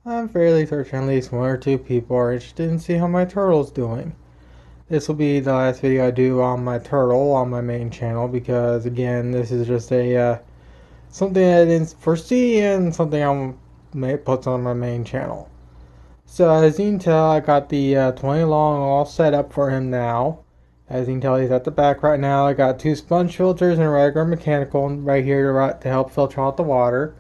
I'm fairly certain at least one or two people are interested in see how my turtle's doing. This will be the last video I do on my turtle on my main channel because again this is just a something I didn't foresee and something I may put on my main channel. So as you can tell, I got the 20 long all set up for him now. As you can tell, he's at the back right now. I got two sponge filters and a regular mechanical right here to help filter out the water.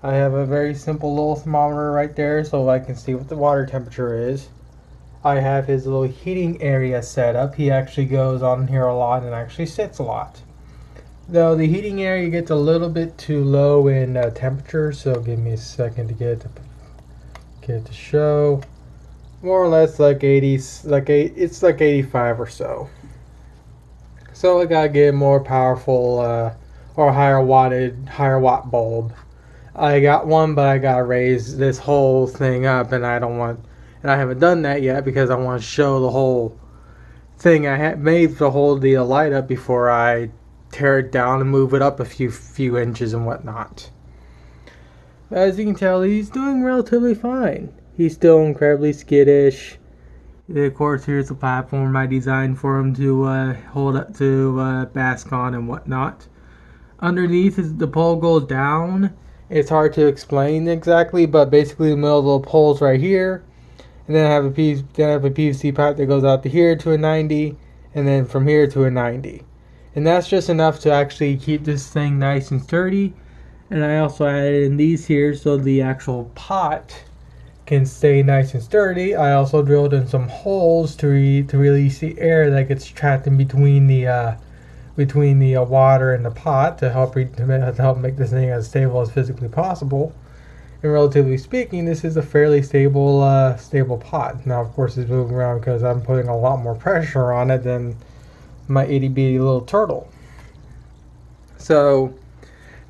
I have a very simple little thermometer right there so I can see what the water temperature is. I have his little heating area set up. He actually goes on here a lot and actually sits a lot. Though the heating area gets a little bit too low in temperature, so give me a second to get it to show. More or less like 80, it's like 85 or so. So I gotta get a more powerful or higher watt bulb. I got one, but I gotta raise this whole thing up, and I haven't done that yet because I want to show the whole thing I had made to hold the light up before I tear it down and move it up a few inches and whatnot. As you can tell, he's doing relatively fine. He's still incredibly skittish. Of course, here's the platform I designed for him to hold up to bask on and whatnot. Underneath, the pole goes down. It's hard to explain exactly, but basically the middle of the pole's right here, and then I have a PVC pipe that goes out to here to a 90, and then from here to a 90, and that's just enough to actually keep this thing nice and sturdy. And I also added in these here so the actual pot can stay nice and sturdy. I also drilled in some holes to release the air that gets trapped in between the water and the pot to help make this thing as stable as physically possible. And relatively speaking, this is a fairly stable pot. Now, of course, it's moving around because I'm putting a lot more pressure on it than my itty bitty little turtle. So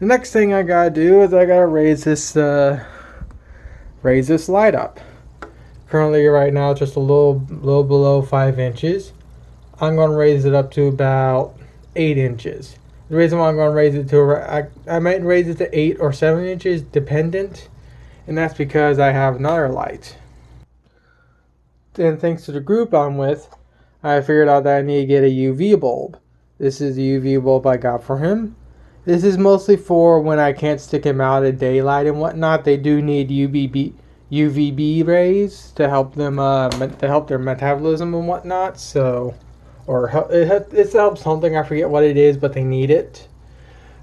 the next thing I gotta do is I gotta raise this light up. Currently, right now, it's just a little below 5 inches. I'm gonna raise it up to about 8 inches. The reason why I'm going to raise it to, I might raise it to 8 or 7 inches dependent, and that's because I have another light. And thanks to the group I'm with, I figured out that I need to get a UV bulb. This is the UV bulb I got for him. This is mostly for when I can't stick him out at daylight and whatnot. They do need UVB rays to help them to help their metabolism and whatnot. So. Or it helps something, I forget what it is, but they need it.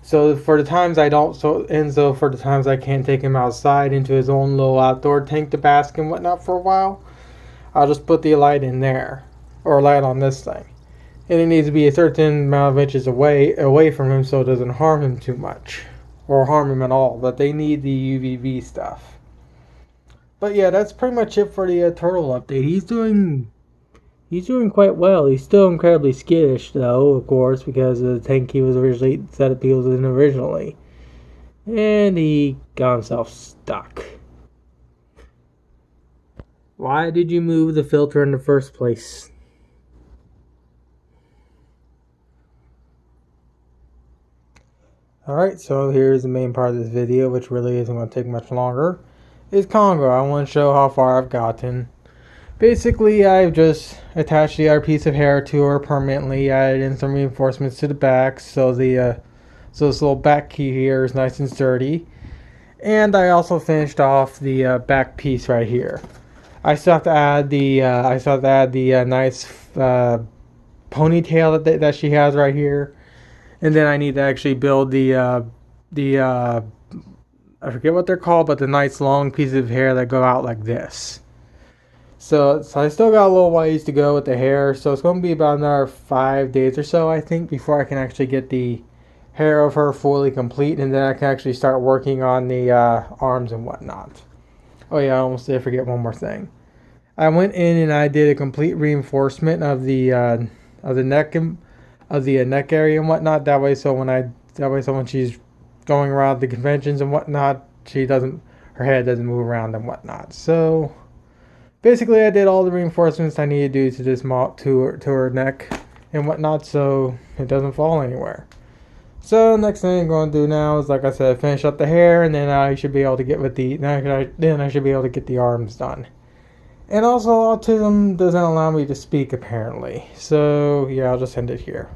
So for the times I don't, for the times I can't take him outside into his own little outdoor tank to bask and whatnot for a while, I'll just put the light in there, or light on this thing. And it needs to be a certain amount of inches away from him so it doesn't harm him too much, or harm him at all. But they need the UVB stuff. But yeah, that's pretty much it for the turtle update. He's doing quite well. He's still incredibly skittish, though, of course, because of the tank he was originally set up he was in originally. And he got himself stuck. Why did you move the filter in the first place? Alright, so here's the main part of this video, which really isn't going to take much longer. Is Kongou. I want to show how far I've gotten. Basically, I've just attached the other piece of hair to her permanently, added in some reinforcements to the back, so so this little back key here is nice and sturdy. And I also finished off the back piece right here. I still have to add the nice ponytail that she has right here, and then I need to actually build the I forget what they're called, but the nice long pieces of hair that go out like this. So I still got a little ways to go with the hair, so it's going to be about another 5 days or so, I think, before I can actually get the hair of her fully complete, and then I can actually start working on the arms and whatnot. Oh yeah, I almost did forget one more thing. I went in and I did a complete reinforcement of the neck area and whatnot. That way, so when she's going around the conventions and whatnot, her head doesn't move around and whatnot. So basically, I did all the reinforcements I need to do to this to her neck and whatnot, so it doesn't fall anywhere. So next thing I'm going to do now is, like I said, finish up the hair, and then I should be able to get with the then I should be able to get the arms done. And also, autism doesn't allow me to speak apparently. So yeah, I'll just end it here.